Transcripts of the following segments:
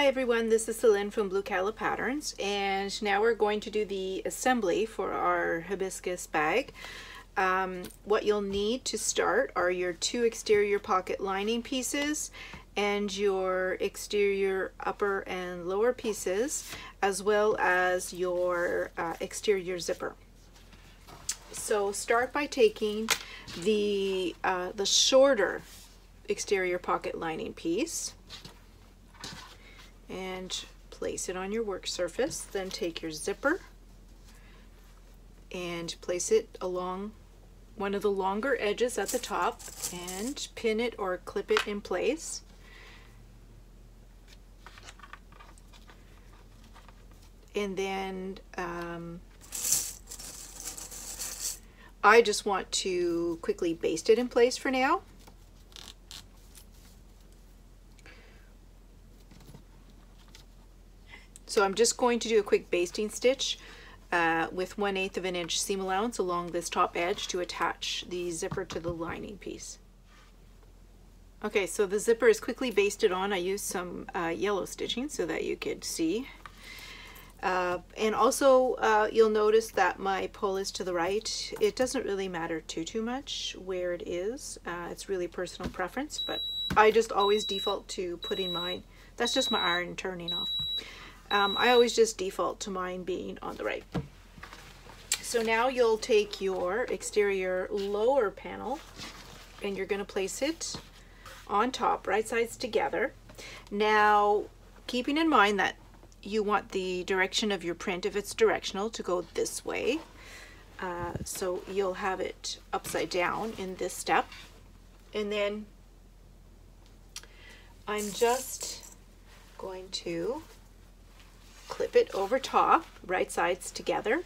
Hi everyone, this is Celine from Blue Calla Patterns, and now we're going to do the assembly for our hibiscus bag. What you'll need to start are your two exterior pocket lining pieces and your exterior upper and lower pieces, as well as your exterior zipper. So start by taking the shorter exterior pocket lining piece and place it on your work surface. Then take your zipper and place it along one of the longer edges at the top and pin it or clip it in place. And then I just want to quickly baste it in place for now. So I'm just going to do a quick basting stitch with 1/8 of an inch seam allowance along this top edge to attach the zipper to the lining piece. Okay, so the zipper is quickly basted on. I used some yellow stitching so that you could see. And also you'll notice that my pull is to the right. It doesn't really matter too much where it is. It's really personal preference, but I just always default to putting mine. That's just my iron turning off. I always just default to mine being on the right. So now you'll take your exterior lower panel and you're going to place it on top, right sides together. Now, keeping in mind that you want the direction of your print, if it's directional, to go this way. So you'll have it upside down in this step. And then I'm just going to clip it over top, right sides together.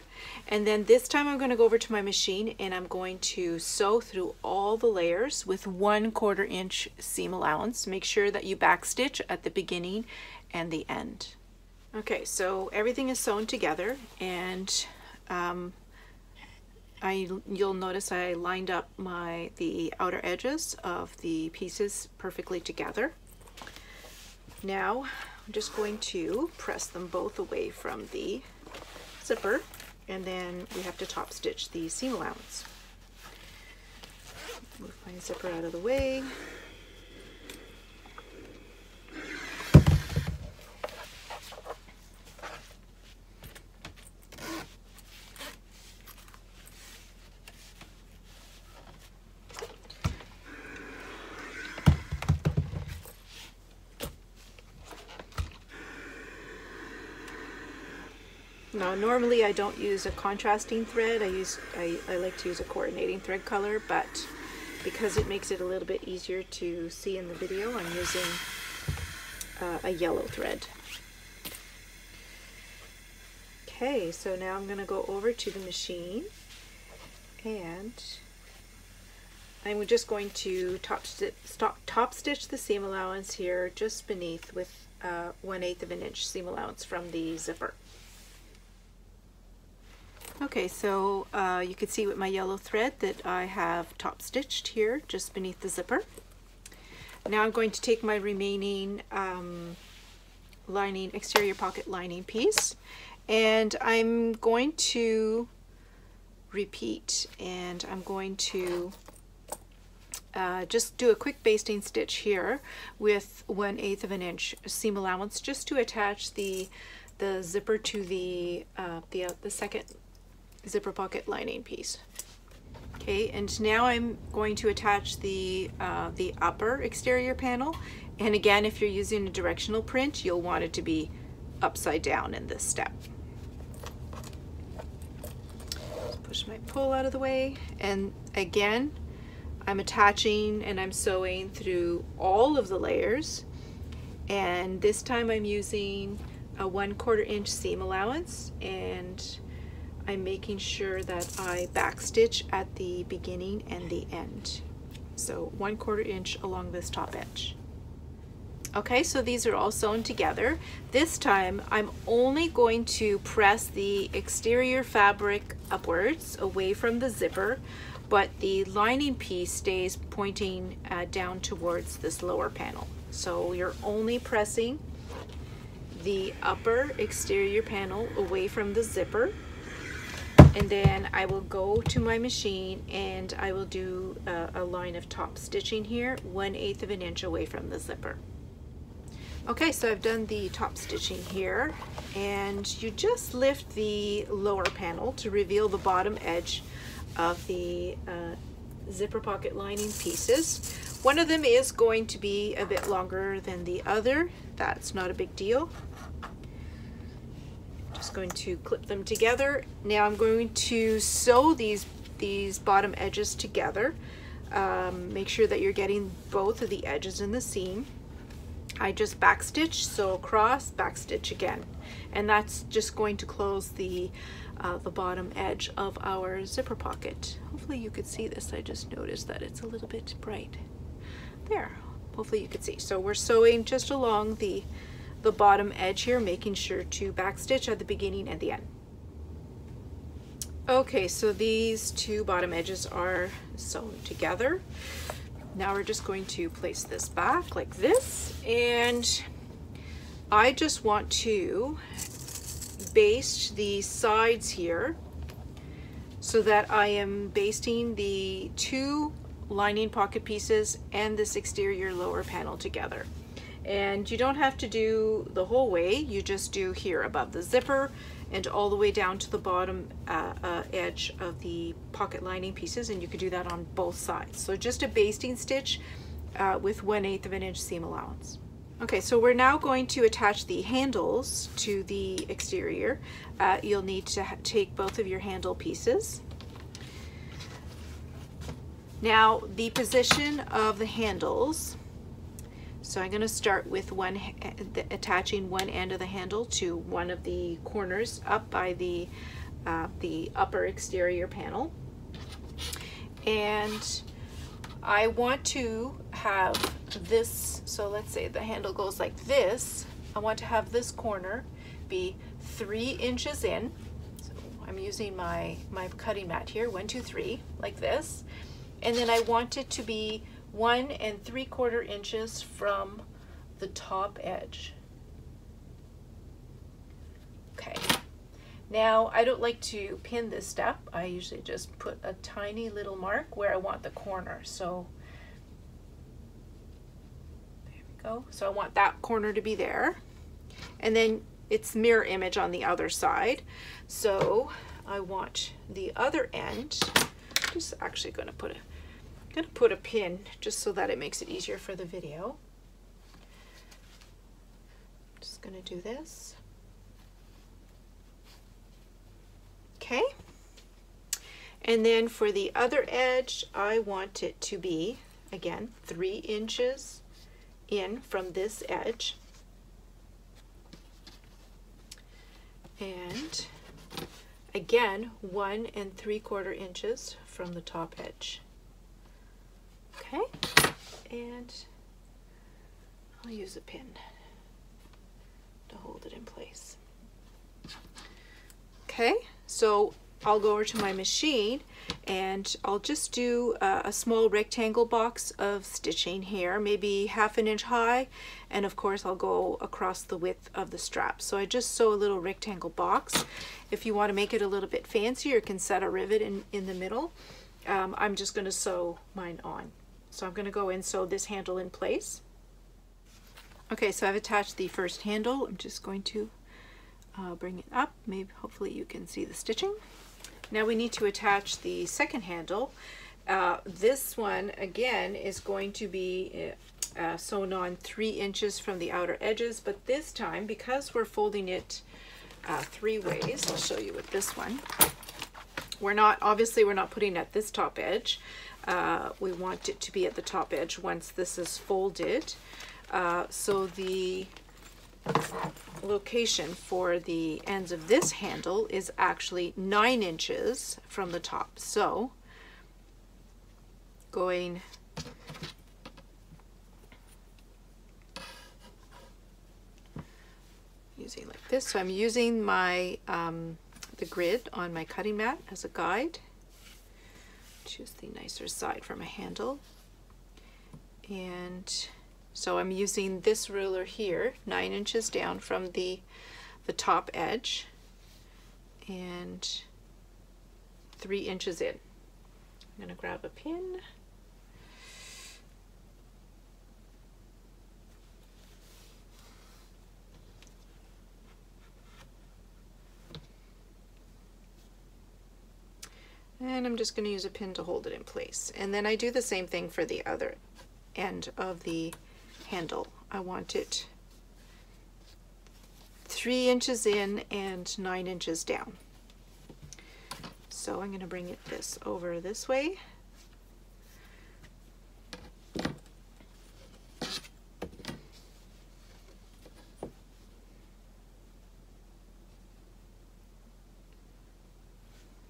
And then this time I'm going to go over to my machine and I'm going to sew through all the layers with 1/4 inch seam allowance. Make sure that you backstitch at the beginning and the end. Okay, so everything is sewn together, and you'll notice I lined up the outer edges of the pieces perfectly together. Now I'm just going to press them both away from the zipper, and then we have to top stitch the seam allowance. Move my zipper out of the way. Now, normally I don't use a contrasting thread. I like to use a coordinating thread color, but because it makes it a little bit easier to see in the video, I'm using a yellow thread. Okay, so now I'm going to go over to the machine, and I'm just going to top stitch the seam allowance here just beneath with 1/8 of an inch seam allowance from the zipper. Okay, so you can see with my yellow thread that I have top stitched here just beneath the zipper. Now I'm going to take my remaining exterior pocket lining piece, and I'm going to repeat, and I'm going to just do a quick basting stitch here with 1/8 of an inch seam allowance just to attach the zipper to the second zipper pocket lining piece. Okay, and now I'm going to attach the upper exterior panel, and again, if you're using a directional print, you'll want it to be upside down in this step. Just push my pull out of the way, and again I'm attaching and I'm sewing through all of the layers, and this time I'm using a 1/4 inch seam allowance, and I'm making sure that I backstitch at the beginning and the end. So 1/4 inch along this top edge. Okay, so these are all sewn together. This time I'm only going to press the exterior fabric upwards away from the zipper, but the lining piece stays pointing down towards this lower panel. So you're only pressing the upper exterior panel away from the zipper, and then I will go to my machine and I will do a line of top stitching here, 1/8 of an inch away from the zipper. Okay, so I've done the top stitching here, and you just lift the lower panel to reveal the bottom edge of the zipper pocket lining pieces. One of them is going to be a bit longer than the other. That's not a big deal. Just going to clip them together. Now I'm going to sew these bottom edges together. Make sure that you're getting both of the edges in the seam. I just backstitch, sew across, backstitch again, and that's just going to close the bottom edge of our zipper pocket. Hopefully you could see this. I just noticed that it's a little bit bright. There, hopefully you could see. So we're sewing just along the bottom edge here, making sure to backstitch at the beginning and the end. Okay, so these two bottom edges are sewn together. Now we're just going to place this back like this, and I just want to baste the sides here so that I am basting the two lining pocket pieces and this exterior lower panel together. And you don't have to do the whole way, you just do here above the zipper and all the way down to the bottom edge of the pocket lining pieces, and you could do that on both sides. So just a basting stitch with 1/8 of an inch seam allowance. Okay, so we're now going to attach the handles to the exterior. You'll need to take both of your handle pieces. Now the position of the handles, so I'm going to start with attaching one end of the handle to one of the corners up by the upper exterior panel, and I want to have this, so let's say the handle goes like this. I want to have this corner be 3 inches in. So I'm using my cutting mat here, 1, 2, 3, like this, and then I want it to be 1 3/4 inches from the top edge. Okay, now I don't like to pin this step. I usually just put a tiny little mark where I want the corner. So there we go. So I want that corner to be there, and then it's mirror image on the other side. So I want the other end, just actually going to put a pin just so that it makes it easier for the video. Just going to do this. Okay. And then for the other edge, I want it to be, again, 3 inches in from this edge. And again, 1 3/4 inches from the top edge. Okay, and I'll use a pin to hold it in place. Okay, so I'll go over to my machine and I'll just do a small rectangle box of stitching here, maybe 1/2 inch high, and of course I'll go across the width of the strap. So I just sew a little rectangle box. If you want to make it a little bit fancier, you can set a rivet in the middle. I'm just going to sew mine on. So I'm going to go and sew this handle in place. Okay, so I've attached the first handle. I'm just going to bring it up. Maybe, hopefully you can see the stitching. Now we need to attach the second handle. This one, again, is going to be sewn on 3 inches from the outer edges, but this time, because we're folding it 3 ways, I'll show you with this one. Obviously we're not putting it at this top edge. We want it to be at the top edge once this is folded. So the location for the ends of this handle is actually 9 inches from the top. So going using like this. So I'm using my the grid on my cutting mat as a guide. Choose the nicer side for my handle, and So I'm using this ruler here, 9 inches down from the top edge and 3 inches in. I'm going to grab a pin. And I'm just going to use a pin to hold it in place. And then I do the same thing for the other end of the handle. I want it 3 inches in and 9 inches down. So I'm going to bring this over this way.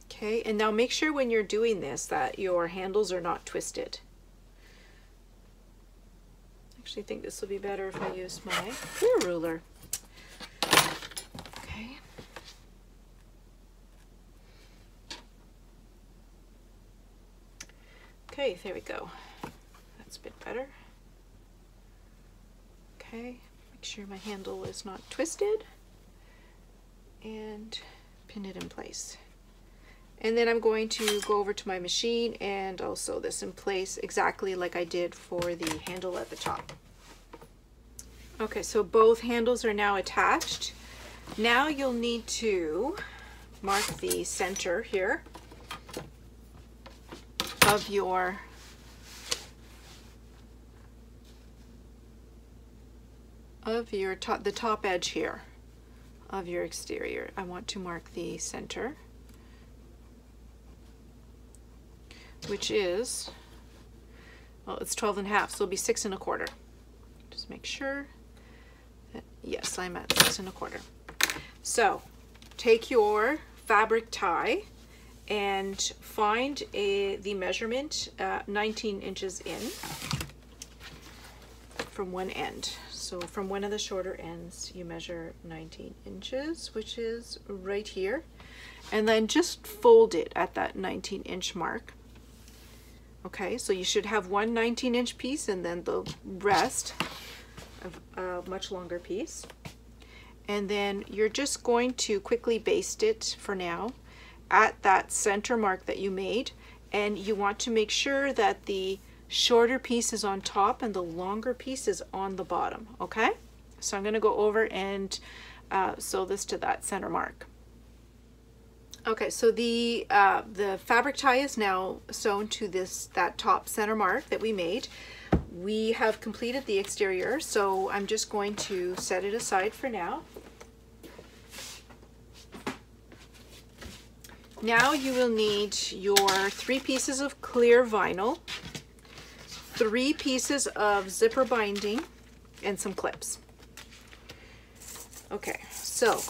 Okay, and now make sure when you're doing this that your handles are not twisted. I actually think this will be better if I use my clear ruler. Okay. Okay, there we go. That's a bit better. Okay, make sure my handle is not twisted and pin it in place. And then I'm going to go over to my machine and I'll sew this in place exactly like I did for the handle at the top. Okay, so both handles are now attached. Now you'll need to mark the center here of your the top edge here of your exterior. I want to mark the center, which is, well, it's 12 and a half, so it'll be 6 1/4. Just make sure that, yes, I'm at 6 1/4. So take your fabric tie and find the measurement 19 inches in from one end. So from one of the shorter ends, you measure 19 inches, which is right here, and then just fold it at that 19-inch mark. Okay, so you should have one 19-inch piece and then the rest of a much longer piece. And then you're just going to quickly baste it for now at that center mark that you made, and you want to make sure that the shorter piece is on top and the longer piece is on the bottom. Okay, so I'm going to go over and sew this to that center mark. Okay, so the fabric tie is now sewn to that top center mark that we made. We have completed the exterior, so I'm just going to set it aside for now. Now you will need your 3 pieces of clear vinyl, 3 pieces of zipper binding, and some clips. Okay, so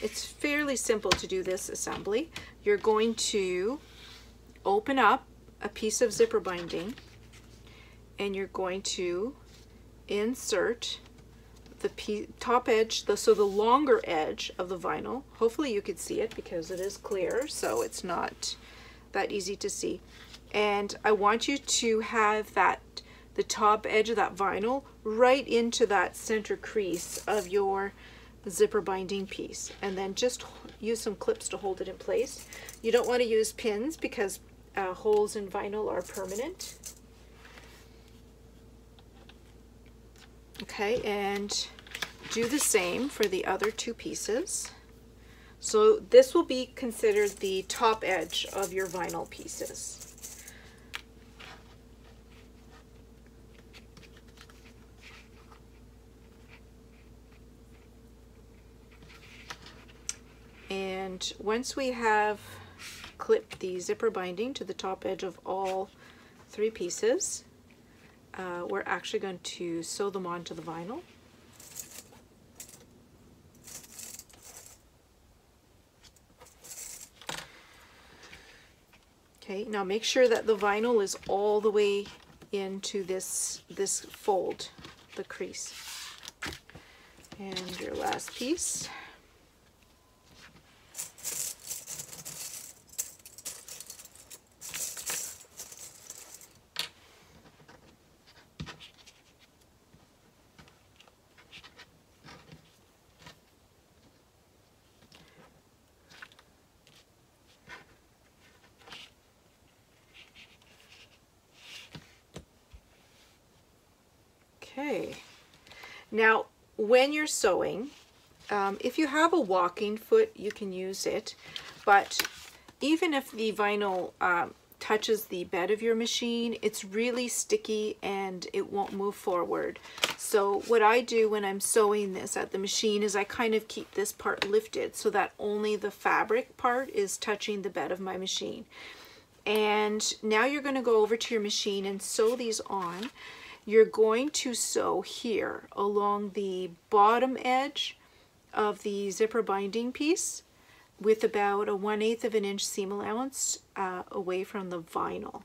it's fairly simple to do this assembly. You're going to open up a piece of zipper binding and you're going to insert the top edge, so the longer edge of the vinyl. Hopefully you could see it because it is clear, so it's not that easy to see. And I want you to have the top edge of that vinyl right into that center crease of your zipper binding piece, and then just use some clips to hold it in place. You don't want to use pins because holes in vinyl are permanent. Okay, and do the same for the other 2 pieces. So this will be considered the top edge of your vinyl pieces. And once we have clipped the zipper binding to the top edge of all 3 pieces, we're actually going to sew them onto the vinyl. Okay, now make sure that the vinyl is all the way into this fold, the crease. And your last piece. Okay. Now, when you're sewing, if you have a walking foot, you can use it, but even if the vinyl touches the bed of your machine, it's really sticky and it won't move forward. So what I do when I'm sewing this at the machine is I kind of keep this part lifted so that only the fabric part is touching the bed of my machine. And now you're going to go over to your machine and sew these on. You're going to sew here along the bottom edge of the zipper binding piece with about a 1/8 of an inch seam allowance away from the vinyl.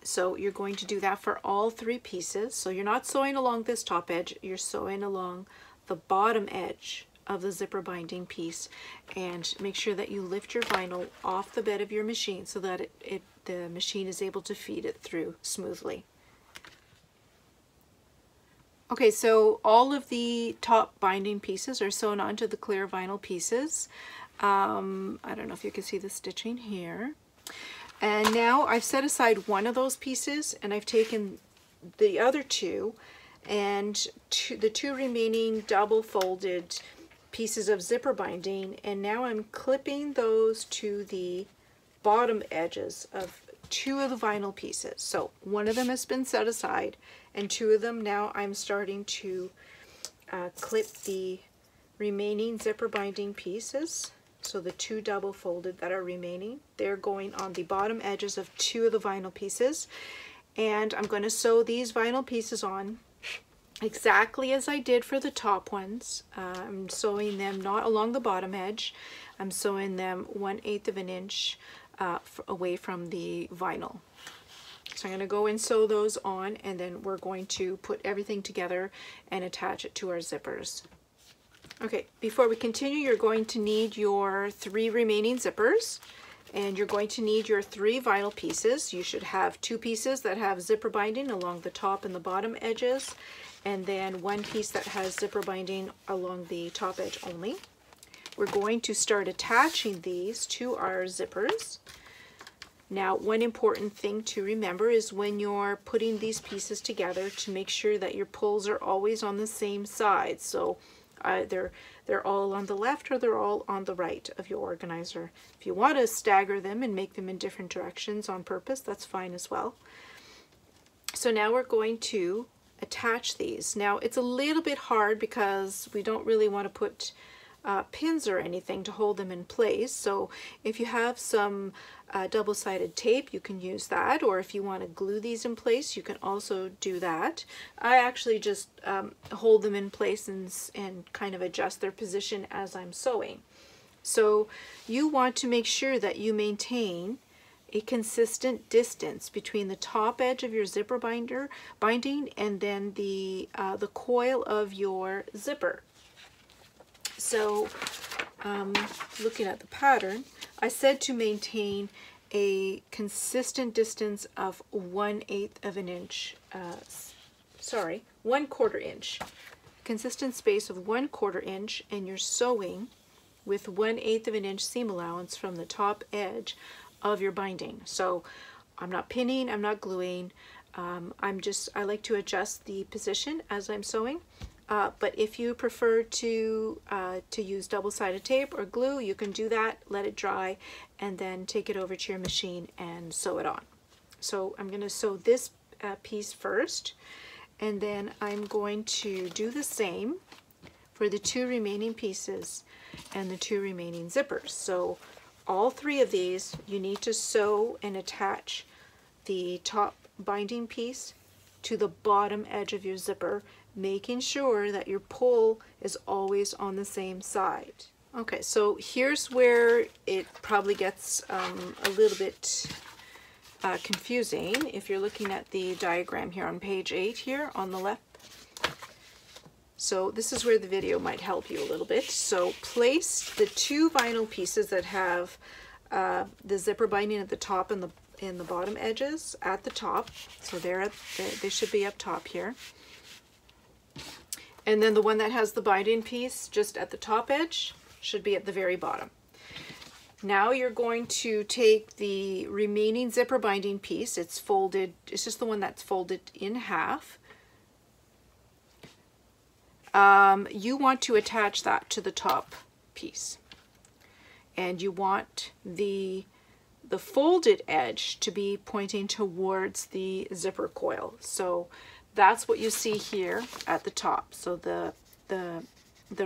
So you're going to do that for all 3 pieces. So you're not sewing along this top edge, you're sewing along the bottom edge of the zipper binding piece, and make sure that you lift your vinyl off the bed of your machine so that the machine is able to feed it through smoothly. Okay, so all of the top binding pieces are sewn onto the clear vinyl pieces. I don't know if you can see the stitching here. And now I've set aside one of those pieces and I've taken the other 2 and the 2 remaining double folded pieces of zipper binding, and now I'm clipping those to the bottom edges of 2 of the vinyl pieces. So one of them has been set aside and 2 of them now I'm starting to clip the remaining zipper binding pieces. So the 2 double folded that are remaining, they're going on the bottom edges of 2 of the vinyl pieces, and I'm going to sew these vinyl pieces on exactly as I did for the top ones. I'm sewing them not along the bottom edge, I'm sewing them 1/8 of an inch away from the vinyl. So I'm going to go and sew those on, and then we're going to put everything together and attach it to our zippers. Okay, before we continue, you're going to need your 3 remaining zippers, and you're going to need your 3 vinyl pieces. You should have 2 pieces that have zipper binding along the top and the bottom edges, and then 1 piece that has zipper binding along the top edge only. We're going to start attaching these to our zippers. Now, one important thing to remember is when you're putting these pieces together to make sure that your pulls are always on the same side. So they're all on the left or they're all on the right of your organizer. If you want to stagger them and make them in different directions on purpose, that's fine as well. So now we're going to attach these. Now it's a little bit hard because we don't really want to put pins or anything to hold them in place. So if you have some double-sided tape, you can use that, or if you want to glue these in place, you can also do that. I actually just hold them in place and kind of adjust their position as I'm sewing. So you want to make sure that you maintain a consistent distance between the top edge of your zipper binding and then the coil of your zipper. So looking at the pattern, I said to maintain a consistent distance of 1/8 of an inch, 1/4 inch, consistent space of 1/4 inch, and you're sewing with 1/8 of an inch seam allowance from the top edge of your binding. So I'm not pinning, I'm not gluing, I like to adjust the position as I'm sewing. But if you prefer to use double-sided tape or glue, you can do that, let it dry, and then take it over to your machine and sew it on. So I'm going to sew this piece first, and then I'm going to do the same for the 2 remaining pieces and the 2 remaining zippers. So all 3 of these, you need to sew and attach the top binding piece to the bottom edge of your zipper, making sure that your pull is always on the same side. Okay, so here's where it probably gets a little bit confusing if you're looking at the diagram here on page 8 here on the left. So this is where the video might help you a little bit. So place the 2 vinyl pieces that have the zipper binding at the top and the bottom edges at the top. So they should be up top here. And then the one that has the binding piece just at the top edge should be at the very bottom. Now you're going to take the remaining zipper binding piece, it's folded, it's just the one that's folded in half, you want to attach that to the top piece. And you want the folded edge to be pointing towards the zipper coil. So that's what you see here at the top. So the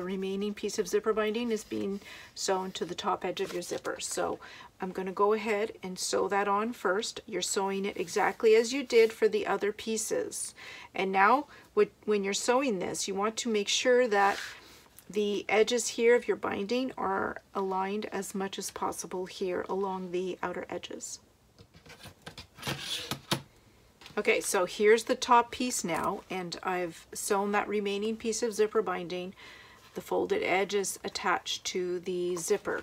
remaining piece of zipper binding is being sewn to the top edge of your zipper. So I'm going to go ahead and sew that on first. You're sewing it exactly as you did for the other pieces. And now when you're sewing this, you want to make sure that the edges here of your binding are aligned as much as possible here along the outer edges. Okay, so here's the top piece now, and I've sewn that remaining piece of zipper binding. The folded edge is attached to the zipper.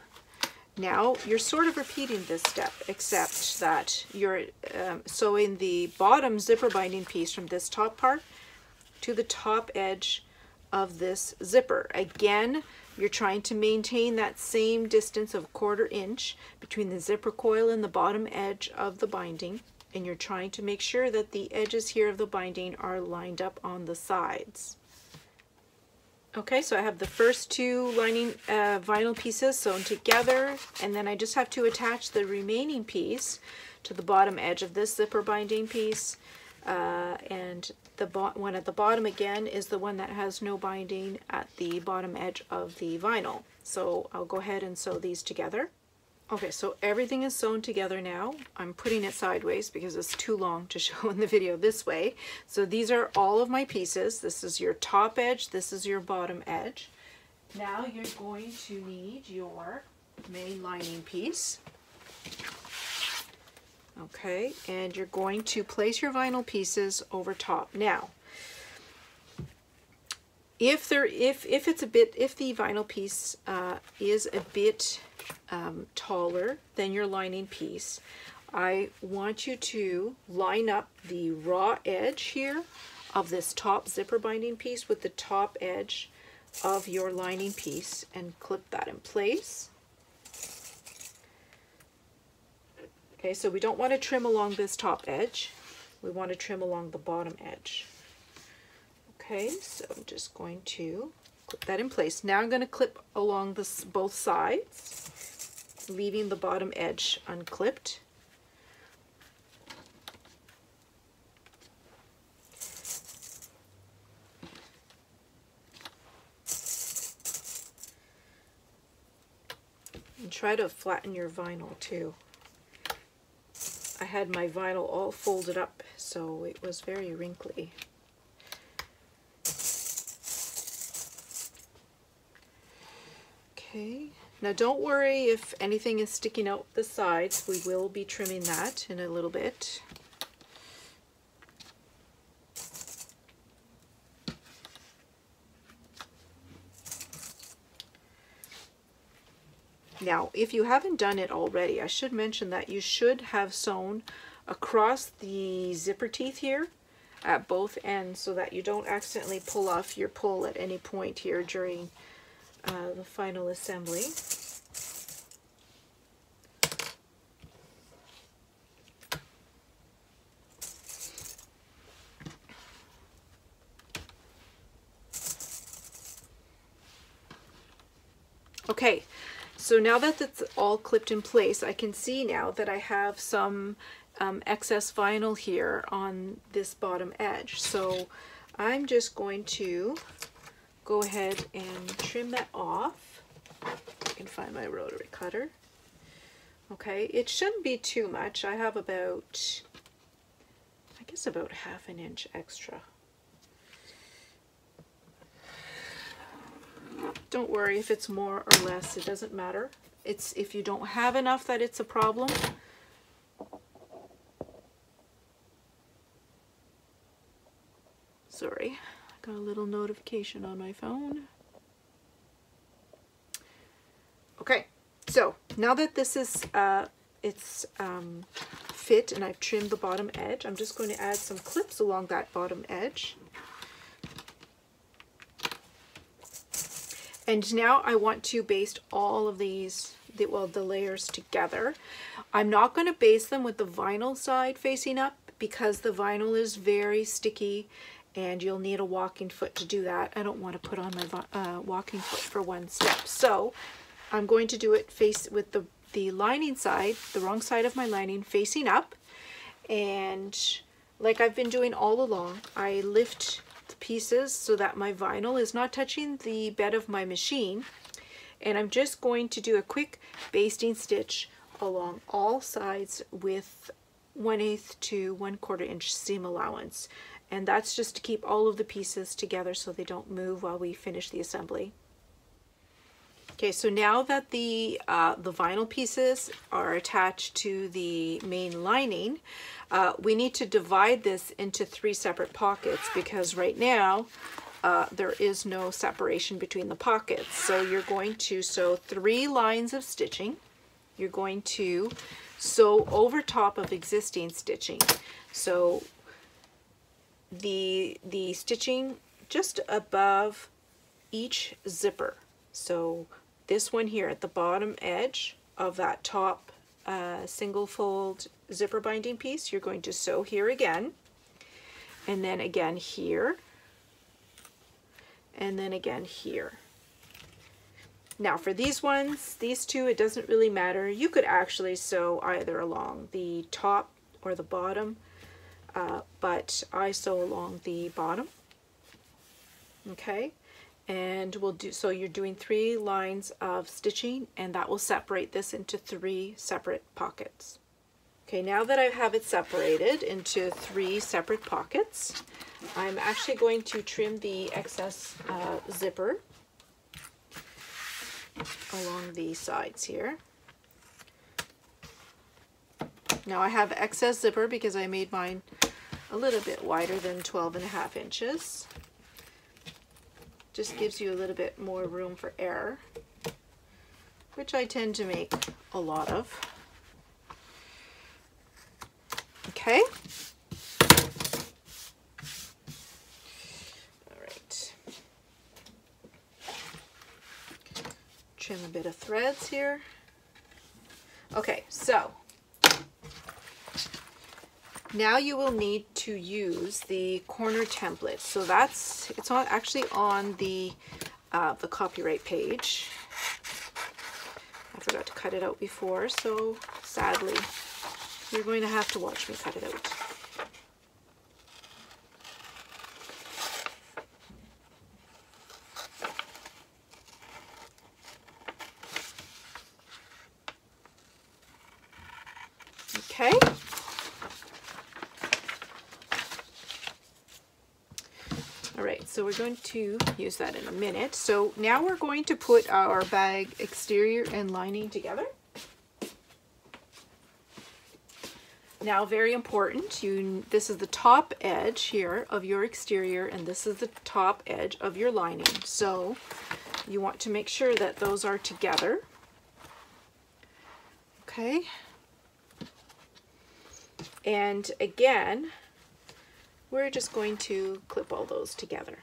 Now you're sort of repeating this step, except that you're sewing the bottom zipper binding piece from this top part to the top edge of this zipper. Again, you're trying to maintain that same distance of 1/4 inch between the zipper coil and the bottom edge of the binding, and you're trying to make sure that the edges here of the binding are lined up on the sides. Okay, so I have the first two lining vinyl pieces sewn together, and then I just have to attach the remaining piece to the bottom edge of this zipper binding piece, and the one at the bottom again is the one that has no binding at the bottom edge of the vinyl. So I'll go ahead and sew these together. Okay, so everything is sewn together now. I'm putting it sideways because it's too long to show in the video this way. So these are all of my pieces. This is your top edge, this is your bottom edge. Now you're going to need your main lining piece. Okay, and you're going to place your vinyl pieces over top. Now, if the vinyl piece is a bit taller than your lining piece, I want you to line up the raw edge here of this top zipper binding piece with the top edge of your lining piece and clip that in place. Okay, so we don't want to trim along this top edge. We want to trim along the bottom edge. Okay, so I'm just going to clip that in place. Now I'm going to clip along both sides, leaving the bottom edge unclipped. And try to flatten your vinyl too. I had my vinyl all folded up, so it was very wrinkly. Okay, now don't worry if anything is sticking out the sides. We will be trimming that in a little bit. Now, if you haven't done it already, I should mention that you should have sewn across the zipper teeth here at both ends so that you don't accidentally pull off your pull at any point here during the final assembly. Okay. So now that it's all clipped in place, I can see now that I have some excess vinyl here on this bottom edge. So I'm just going to go ahead and trim that off. I can find my rotary cutter. Okay, it shouldn't be too much. I have about, I guess about 1/2 inch extra. Don't worry if it's more or less, it doesn't matter. It's if you don't have enough that it's a problem. Sorry, I got a little notification on my phone. Okay, so now that this is fit and I've trimmed the bottom edge, I'm just going to add some clips along that bottom edge. And now I want to baste all of these, the layers together. I'm not going to baste them with the vinyl side facing up because the vinyl is very sticky and you'll need a walking foot to do that. I don't want to put on my walking foot for one step. So I'm going to do it face with the lining side, the wrong side of my lining facing up. And like I've been doing all along, I lift the pieces so that my vinyl is not touching the bed of my machine. And I'm just going to do a quick basting stitch along all sides with 1/8 to 1/4 inch seam allowance. And that's just to keep all of the pieces together so they don't move while we finish the assembly. Okay, so now that the vinyl pieces are attached to the main lining, we need to divide this into 3 separate pockets, because right now there is no separation between the pockets. So you're going to sew 3 lines of stitching. You're going to sew over top of existing stitching. So the stitching just above each zipper. So this one here at the bottom edge of that top single fold zipper binding piece, you're going to sew here again, and then again here, and then again here. Now for these ones, these two, it doesn't really matter. You could actually sew either along the top or the bottom, but I sew along the bottom. Okay, and we'll do, so you're doing 3 lines of stitching, and that will separate this into 3 separate pockets. Okay, now that I have it separated into 3 separate pockets, I'm actually going to trim the excess zipper along the sides here. Now I have excess zipper because I made mine a little bit wider than 12.5 inches. Just gives you a little bit more room for error, which I tend to make a lot of. Okay. All right. Trim a bit of threads here. Okay, so now you will need to use the corner template. So it's actually on the copyright page. I forgot to cut it out before, so sadly you're going to have to watch me cut it out. Okay. All right, so we're going to use that in a minute. So now we're going to put our bag exterior and lining together. Now, very important, this is the top edge here of your exterior, and this is the top edge of your lining. So you want to make sure that those are together. Okay. And again, we're just going to clip all those together.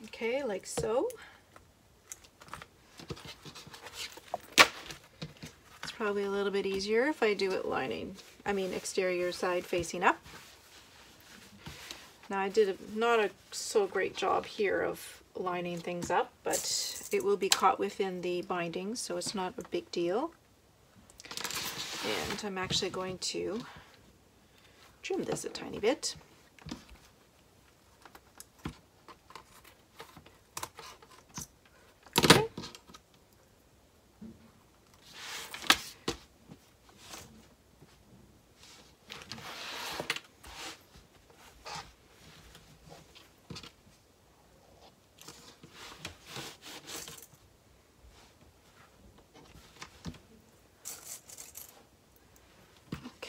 Okay, like so. It's probably a little bit easier if I do it exterior side facing up. Now I did not a so great job here of lining things up, but it will be caught within the bindings, so it's not a big deal. And I'm actually going to trim this a tiny bit.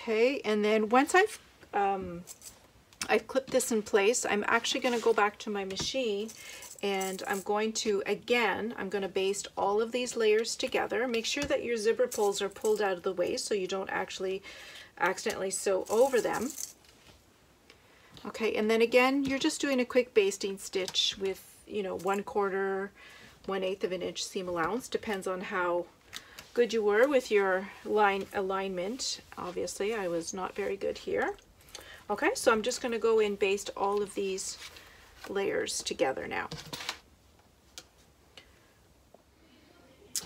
Okay, and then once I've clipped this in place, I'm actually going to go back to my machine, and I'm going to baste all of these layers together. Make sure that your zipper pulls are pulled out of the way so you don't actually accidentally sew over them. Okay, and then again, you're just doing a quick basting stitch with, you know, 1/4, 1/8 of an inch seam allowance. Depends on how good you were with your line alignment. Obviously, I was not very good here. Okay, so I'm just going to go in baste all of these layers together now.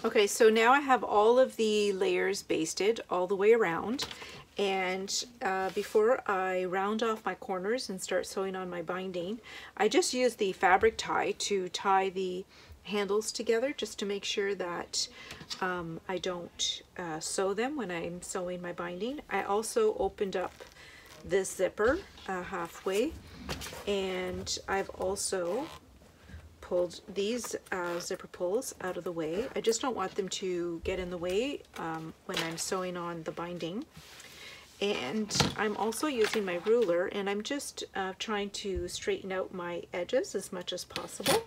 Okay, so now I have all of the layers basted all the way around. And before I round off my corners and start sewing on my binding, I just use the fabric tie to tie the handles together, just to make sure that I don't sew them when I'm sewing my binding. I also opened up this zipper halfway, and I've also pulled these zipper pulls out of the way. I just don't want them to get in the way when I'm sewing on the binding. And I'm also using my ruler, and I'm just trying to straighten out my edges as much as possible.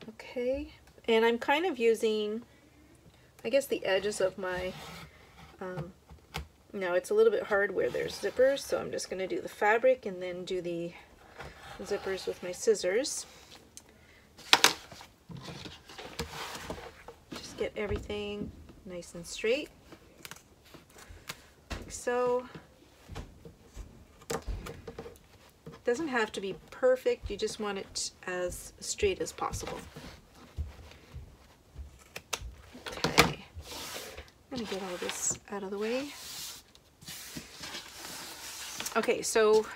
Okay, and I'm kind of using, I guess, the edges of my, now it's a little bit hard where there's zippers, so I'm just going to do the fabric and then do the zippers with my scissors. Get everything nice and straight, like so. It doesn't have to be perfect, you just want it as straight as possible. Okay, I'm gonna get all this out of the way. Okay, so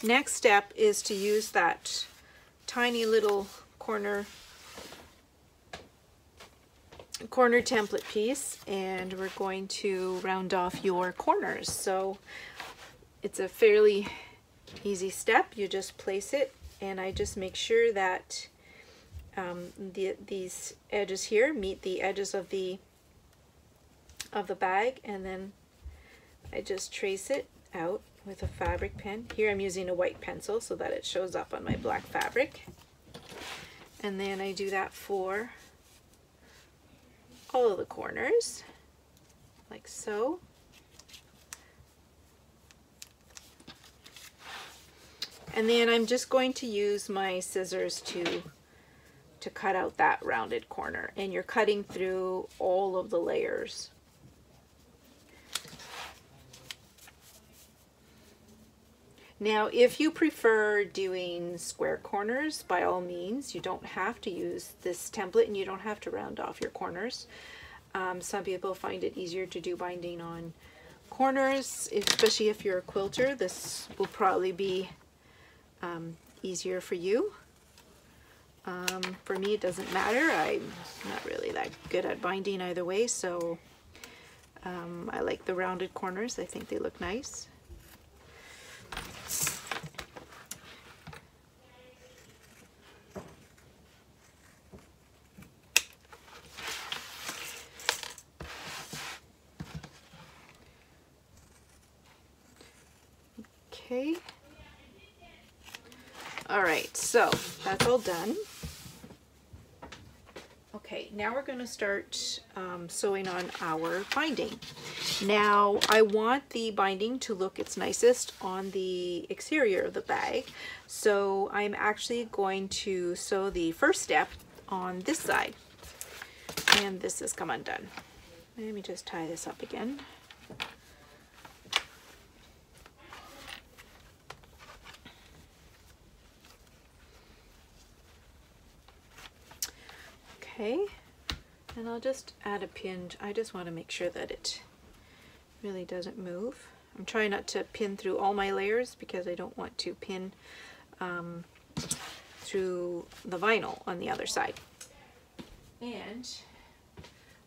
next step is to use that tiny little corner template piece, and we're going to round off your corners. So it's a fairly easy step. You just place it, and I just make sure that these edges here meet the edges of the bag, and then I just trace it out with a fabric pen. Here I'm using a white pencil so that it shows up on my black fabric, and then I do that for all of the corners, like so. And then I'm just going to use my scissors to cut out that rounded corner, and you're cutting through all of the layers. Now, if you prefer doing square corners, by all means, you don't have to use this template, and you don't have to round off your corners. Some people find it easier to do binding on corners, especially if you're a quilter. This will probably be easier for you. For me, it doesn't matter. I'm not really that good at binding either way, so I like the rounded corners. I think they look nice. Okay. All right, so that's all done. Okay, now we're going to start sewing on our binding. Now, I want the binding to look its nicest on the exterior of the bag, so I'm actually going to sew the first step on this side, and this has come undone. Let me just tie this up again. Okay, and I'll just add a pin. I just want to make sure that it really doesn't move. I'm trying not to pin through all my layers because I don't want to pin through the vinyl on the other side. And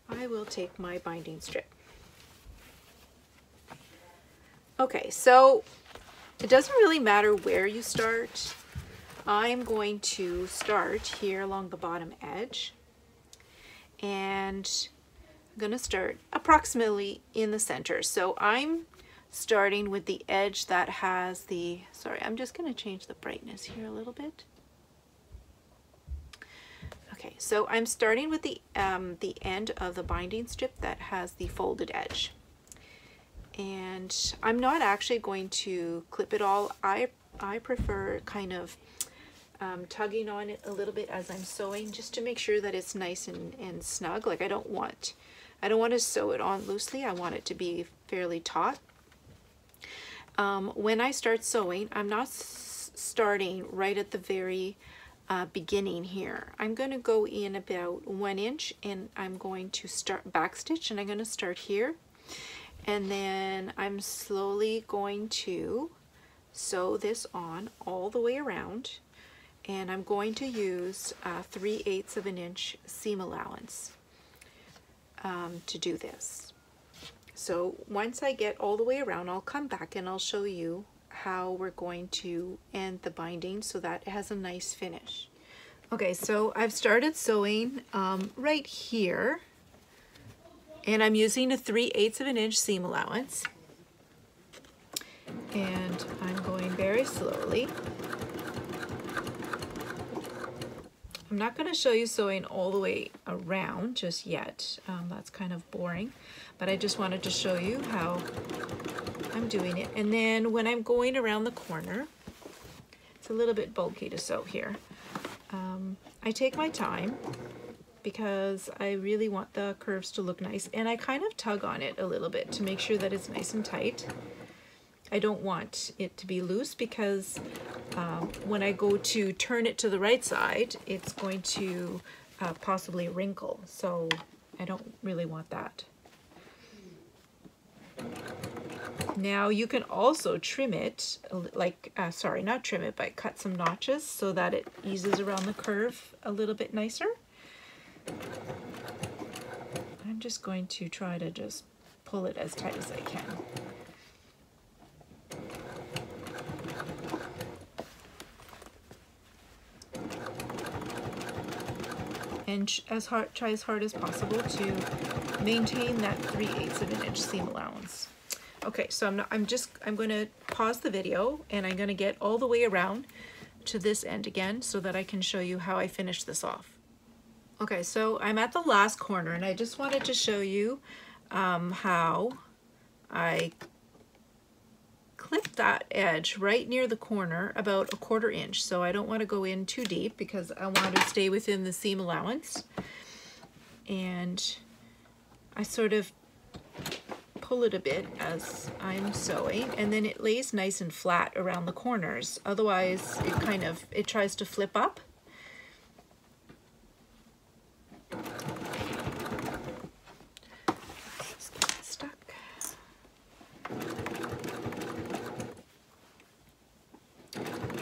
I will take my binding strip. Okay, so it doesn't really matter where you start. I'm going to start here along the bottom edge, and I'm going to start approximately in the center. So I'm starting with the edge that has the, sorry, I'm just going to change the brightness here a little bit. Okay, so I'm starting with the end of the binding strip that has the folded edge. And I'm not actually going to clip it all. I prefer kind of tugging on it a little bit as I'm sewing, just to make sure that it's nice and snug. Like I don't want to sew it on loosely. I want it to be fairly taut. When I start sewing, I'm not starting right at the very beginning here. I'm going to go in about 1 inch, and I'm going to start backstitch, and I'm going to start here, and then I'm slowly going to sew this on all the way around, and I'm going to use 3/8 of an inch seam allowance to do this. So once I get all the way around, I'll come back and I'll show you how we're going to end the binding so that it has a nice finish. Okay, so I've started sewing right here, and I'm using a 3/8 of an inch seam allowance, and I'm going very slowly. I'm not going to show you sewing all the way around just yet. That's kind of boring, but I just wanted to show you how I'm doing it. And then when I'm going around the corner, it's a little bit bulky to sew here. I take my time because I really want the curves to look nice, and I kind of tug on it a little bit to make sure that it's nice and tight. I don't want it to be loose because when I go to turn it to the right side, it's going to possibly wrinkle, so I don't really want that. Now you can also trim it, sorry, not trim it, but cut some notches so that it eases around the curve a little bit nicer. I'm just going to try to just pull it as tight as I can. And try as hard as possible to maintain that 3/8 of an inch seam allowance. Okay, so I'm going to pause the video, and I'm going to get all the way around to this end again so that I can show you how I finish this off. Okay, so I'm at the last corner, and I just wanted to show you how I clip that edge right near the corner about 1/4 inch. So I don't want to go in too deep because I want to stay within the seam allowance. And I sort of pull it a bit as I'm sewing, and then it lays nice and flat around the corners. Otherwise it tries to flip up. Just get stuck.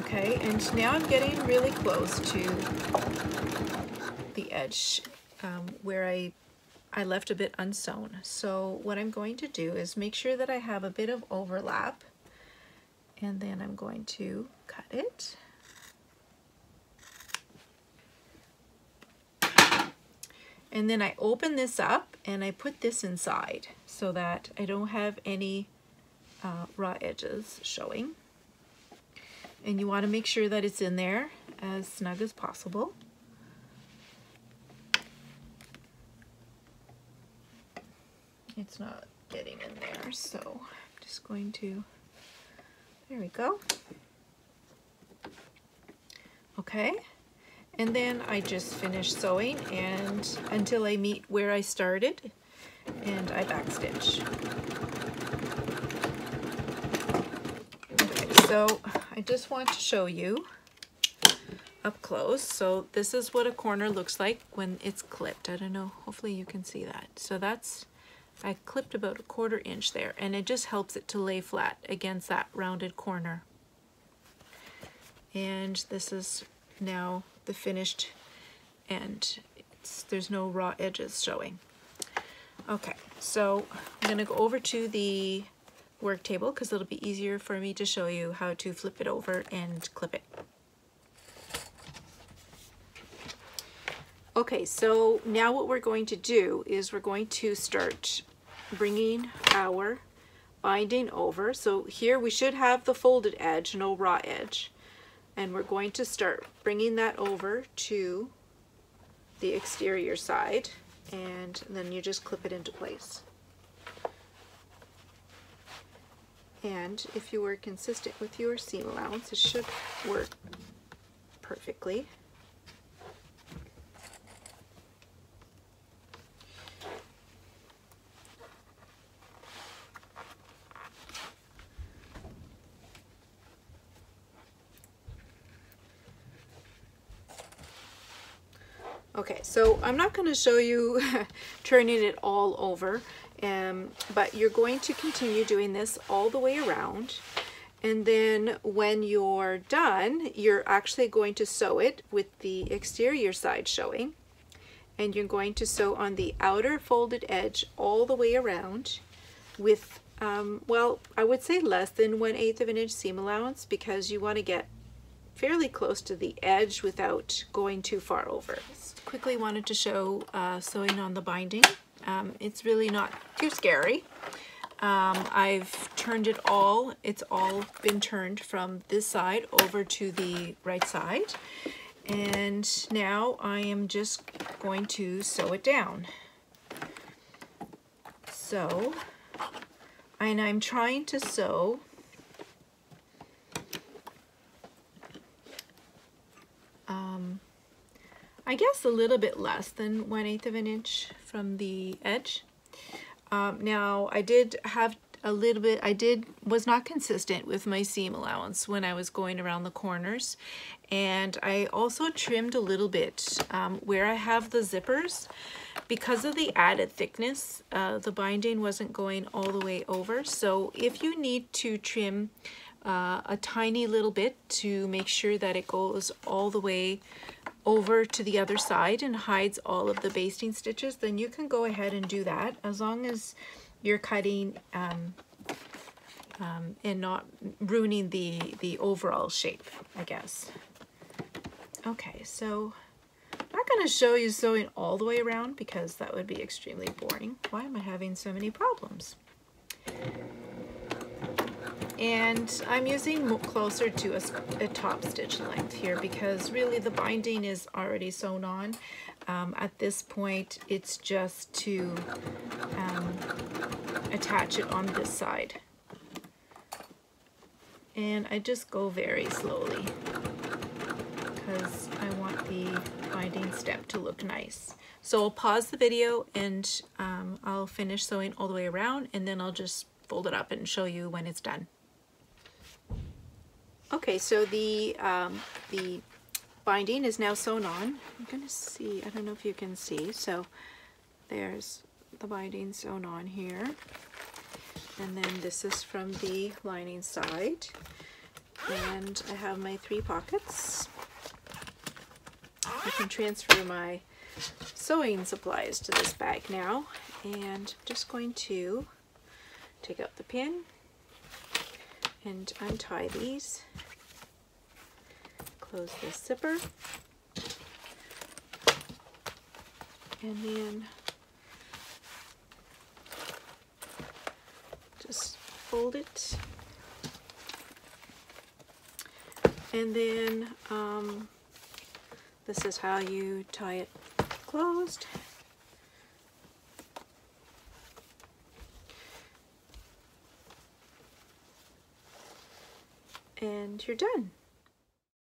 Okay, and now I'm getting really close to the edge where I left a bit unsewn. So what I'm going to do is make sure that I have a bit of overlap, and then I'm going to cut it. And then I open this up and I put this inside so that I don't have any raw edges showing. And you want to make sure that it's in there as snug as possible. It's not getting in there, so I'm just going to, there we go. Okay, and then I just finish sewing and until I meet where I started, and I backstitch. Okay, so I just want to show you up close. So this is what a corner looks like when it's clipped. I don't know, hopefully you can see that. So that's, I clipped about 1/4 inch there, and it just helps it to lay flat against that rounded corner. And this is now the finished end. There's no raw edges showing. Okay, so I'm going to go over to the work table because it'll be easier for me to show you how to flip it over and clip it. Okay, so now what we're going to do is we're going to start bringing our binding over. So here we should have the folded edge, no raw edge. And we're going to start bringing that over to the exterior side, and then you just clip it into place. And if you were consistent with your seam allowance, it should work perfectly. Okay, so I'm not going to show you turning it all over, but you're going to continue doing this all the way around. And then when you're done, you're actually going to sew it with the exterior side showing. And you're going to sew on the outer folded edge all the way around with, well, I would say less than 1/8 of an inch seam allowance, because you want to get fairly close to the edge without going too far over. Quickly wanted to show sewing on the binding. It's really not too scary. I've turned it all. It's all been turned from this side over to the right side. And now I am just going to sew it down. So, and I'm trying to sew I guess a little bit less than 1/8 of an inch from the edge. Now I did have a little bit, was not consistent with my seam allowance when I was going around the corners, and I also trimmed a little bit where I have the zippers. Because of the added thickness, the binding wasn't going all the way over, so if you need to trim a tiny little bit to make sure that it goes all the way over to the other side and hides all of the basting stitches, then you can go ahead and do that, as long as you're cutting and not ruining the overall shape, I guess. Okay, so I'm not going to show you sewing all the way around because that would be extremely boring. Why am I having so many problems? And I'm using closer to a top stitch length here because really the binding is already sewn on. At this point, it's just to attach it on this side. And I just go very slowly because I want the binding step to look nice. So I'll pause the video and I'll finish sewing all the way around, and then I'll just fold it up and show you when it's done. Okay, so the binding is now sewn on. I'm gonna see, I don't know if you can see, so there's the binding sewn on here. And then this is from the lining side. And I have my 3 pockets. I can transfer my sewing supplies to this bag now. And I'm just going to take out the pin and untie these. Close this zipper. And then just fold it. And then this is how you tie it closed. And you're done.